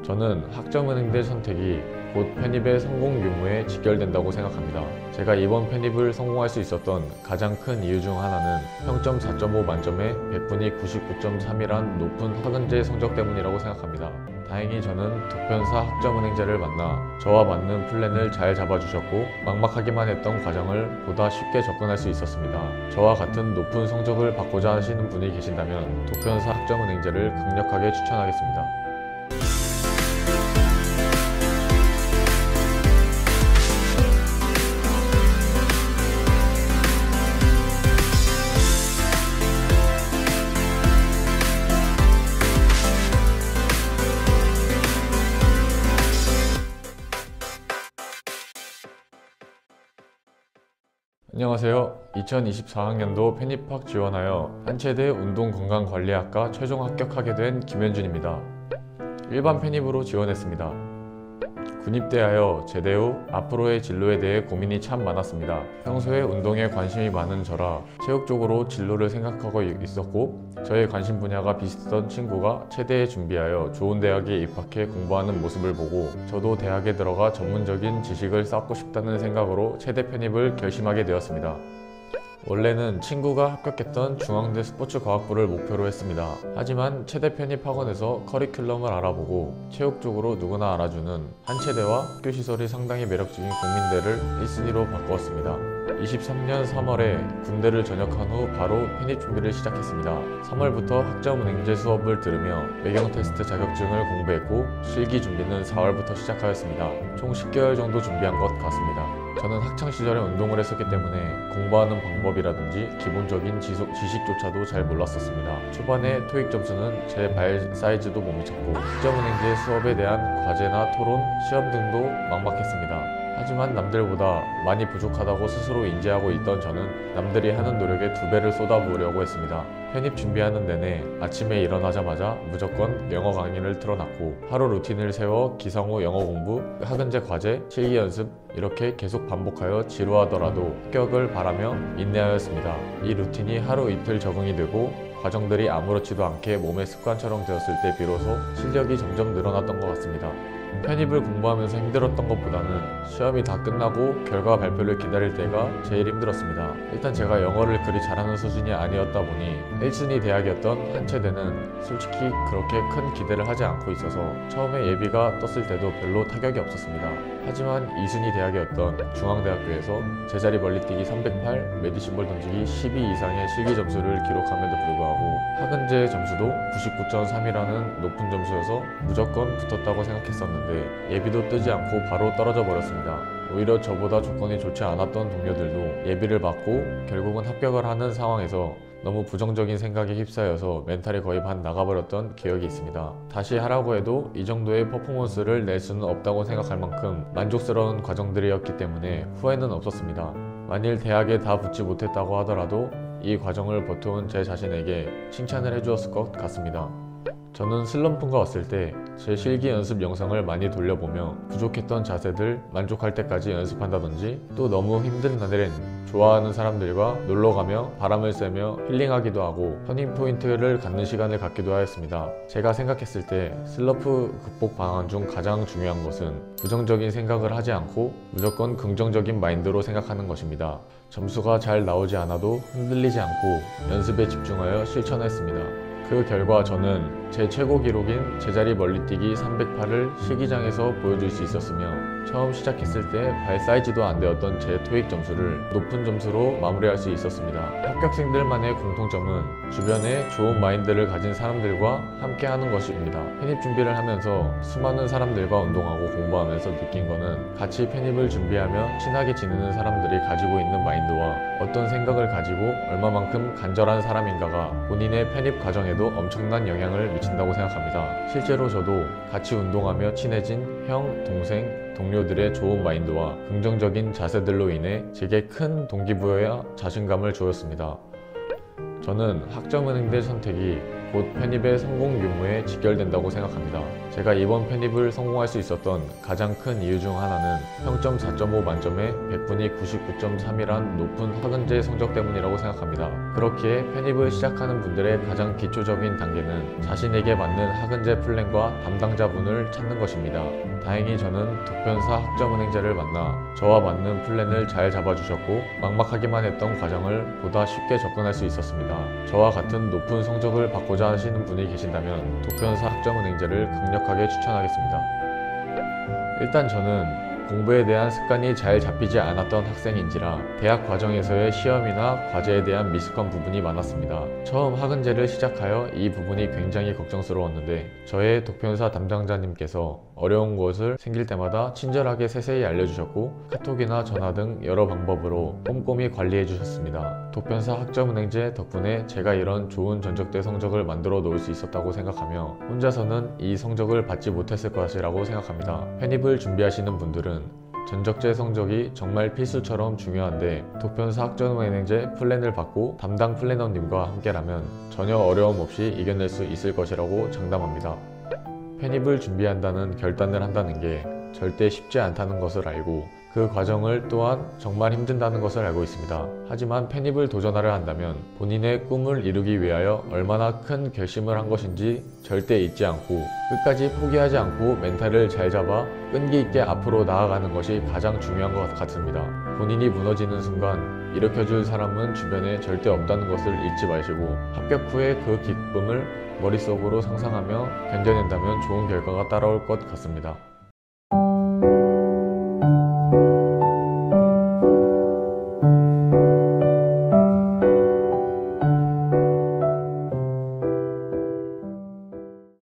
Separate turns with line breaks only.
저는 학점은행대 선택이 곧 편입의 성공 유무에 직결된다고 생각합니다. 제가 이번 편입을 성공할 수 있었던 가장 큰 이유 중 하나는 평점 4.5 만점에 100분이 99.3이란 높은 학은제 성적 때문이라고 생각합니다. 다행히 저는 독편사 학점은행제를 만나 저와 맞는 플랜을 잘 잡아주셨고 막막하기만 했던 과정을 보다 쉽게 접근할 수 있었습니다. 저와 같은 높은 성적을 받고자 하시는 분이 계신다면 독편사 학점은행제를 강력하게 추천하겠습니다. 안녕하세요. 2024학년도 편입학 지원하여 한체대 운동건강관리학과 최종 합격하게 된 김현준입니다. 일반 편입으로 지원했습니다. 군입대하여 제대 후 앞으로의 진로에 대해 고민이 참 많았습니다. 평소에 운동에 관심이 많은 저라 체육 쪽으로 진로를 생각하고 있었고, 저의 관심 분야가 비슷했던 친구가 체대에 준비하여 좋은 대학에 입학해 공부하는 모습을 보고 저도 대학에 들어가 전문적인 지식을 쌓고 싶다는 생각으로 체대 편입을 결심하게 되었습니다. 원래는 친구가 합격했던 중앙대 스포츠과학부를 목표로 했습니다. 하지만 체대 편입 학원에서 커리큘럼을 알아보고 체육 쪽으로 누구나 알아주는 한체대와 학교 시설이 상당히 매력적인 국민대를 1순위로 바꾸었습니다. 23년 3월에 군대를 전역한 후 바로 편입 준비를 시작했습니다. 3월부터 학점은행제 수업을 들으며 외경 테스트 자격증을 공부했고 실기 준비는 4월부터 시작하였습니다. 총 10개월 정도 준비한 것 같습니다. 저는 학창시절에 운동을 했었기 때문에 공부하는 방법이라든지 기본적인 지식조차도 잘 몰랐었습니다. 초반에 토익 점수는 제 발 사이즈도 못 미쳤고 학점은행제 수업에 대한 과제나 토론, 시험 등도 막막했습니다. 하지만 남들보다 많이 부족하다고 스스로 인지하고 있던 저는 남들이 하는 노력에 2배를 쏟아부으려고 했습니다. 편입 준비하는 내내 아침에 일어나자마자 무조건 영어 강의를 틀어놨고 하루 루틴을 세워 기상 후 영어 공부, 학은제 과제, 실기 연습 이렇게 계속 반복하여 지루하더라도 합격을 바라며 인내하였습니다. 이 루틴이 하루 이틀 적응이 되고 과정들이 아무렇지도 않게 몸의 습관처럼 되었을 때 비로소 실력이 점점 늘어났던 것 같습니다. 편입을 공부하면서 힘들었던 것보다는 시험이 다 끝나고 결과 발표를 기다릴 때가 제일 힘들었습니다. 일단 제가 영어를 그리 잘하는 수준이 아니었다 보니 1순위 대학이었던 한체대는 솔직히 그렇게 큰 기대를 하지 않고 있어서 처음에 예비가 떴을 때도 별로 타격이 없었습니다. 하지만 2순위 대학이었던 중앙대학교에서 제자리 멀리뛰기 308, 메디신볼 던지기 12 이상의 실기 점수를 기록함에도 불구하고 학은제 점수도 99.3이라는 높은 점수여서 무조건 붙었다고 생각했었는데 예비도 뜨지 않고 바로 떨어져 버렸습니다. 오히려 저보다 조건이 좋지 않았던 동료들도 예비를 받고 결국은 합격을 하는 상황에서 너무 부정적인 생각에 휩싸여서 멘탈이 거의 반 나가버렸던 기억이 있습니다. 다시 하라고 해도 이 정도의 퍼포먼스를 낼 수는 없다고 생각할 만큼 만족스러운 과정들이었기 때문에 후회는 없었습니다. 만일 대학에 다 붙지 못했다고 하더라도 이 과정을 버텨온 제 자신에게 칭찬을 해주었을 것 같습니다. 저는 슬럼프가 왔을 때 제 실기 연습 영상을 많이 돌려보며 부족했던 자세들 만족할 때까지 연습한다든지, 또 너무 힘든 날엔 좋아하는 사람들과 놀러가며 바람을 쐬며 힐링하기도 하고 터닝포인트를 갖는 시간을 갖기도 하였습니다. 제가 생각했을 때 슬럼프 극복 방안 중 가장 중요한 것은 부정적인 생각을 하지 않고 무조건 긍정적인 마인드로 생각하는 것입니다. 점수가 잘 나오지 않아도 흔들리지 않고 연습에 집중하여 실천했습니다. 그 결과 저는 제 최고 기록인 제자리 멀리뛰기 308을 실기장에서 보여줄 수 있었으며 처음 시작했을 때 발 사이즈도 안 되었던 제 토익 점수를 높은 점수로 마무리할 수 있었습니다. 합격생들만의 공통점은 주변에 좋은 마인드를 가진 사람들과 함께 하는 것입니다. 편입 준비를 하면서 수많은 사람들과 운동하고 공부하면서 느낀 거는 같이 편입을 준비하며 친하게 지내는 사람들이 가지고 있는 마인드와 어떤 생각을 가지고 얼마만큼 간절한 사람인가가 본인의 편입 과정에도 엄청난 영향을 미친다고 생각합니다. 실제로 저도 같이 운동하며 친해진 형, 동생, 동료들의 좋은 마인드와 긍정적인 자세들로 인해 제게 큰 동기부여와 자신감을 주었습니다. 저는 학점은행대 선택이 곧 편입의 성공 유무에 직결된다고 생각합니다. 제가 이번 편입을 성공할 수 있었던 가장 큰 이유 중 하나는 평점 4.5 만점에 100분이 99.3이란 높은 학은제 성적 때문이라고 생각합니다. 그렇기에 편입을 시작하는 분들의 가장 기초적인 단계는 자신에게 맞는 학은제 플랜과 담당자분을 찾는 것입니다. 다행히 저는 독편사 학점은행제를 만나 저와 맞는 플랜을 잘 잡아주셨고 막막하기만 했던 과정을 보다 쉽게 접근할 수 있었습니다. 저와 같은 높은 성적을 받고자 하시는 분이 계신다면 독편사 학점은행제를 강력하게 추천하겠습니다. 일단 저는 공부에 대한 습관이 잘 잡히지 않았던 학생인지라 대학 과정에서의 시험이나 과제에 대한 미숙한 부분이 많았습니다. 처음 학은제를 시작하여 이 부분이 굉장히 걱정스러웠는데 저의 독편사 담당자님께서 어려운 것을 생길 때마다 친절하게 세세히 알려주셨고 카톡이나 전화 등 여러 방법으로 꼼꼼히 관리해 주셨습니다. 독편사 학점은행제 덕분에 제가 이런 좋은 전적대 성적을 만들어 놓을 수 있었다고 생각하며 혼자서는 이 성적을 받지 못했을 것이라고 생각합니다. 편입을 준비하시는 분들은 전적제 성적이 정말 필수처럼 중요한데 독편사 학점은행제 플랜을 받고 담당 플래너님과 함께라면 전혀 어려움 없이 이겨낼 수 있을 것이라고 장담합니다. 편입을 준비한다는 결단을 한다는 게 절대 쉽지 않다는 것을 알고 그 과정을 또한 정말 힘든다는 것을 알고 있습니다. 하지만 편입을 도전하려 한다면 본인의 꿈을 이루기 위하여 얼마나 큰 결심을 한 것인지 절대 잊지 않고 끝까지 포기하지 않고 멘탈을 잘 잡아 끈기 있게 앞으로 나아가는 것이 가장 중요한 것 같습니다. 본인이 무너지는 순간 일으켜줄 사람은 주변에 절대 없다는 것을 잊지 마시고 합격 후에 그 기쁨을 머릿속으로 상상하며 견뎌낸다면 좋은 결과가 따라올 것 같습니다.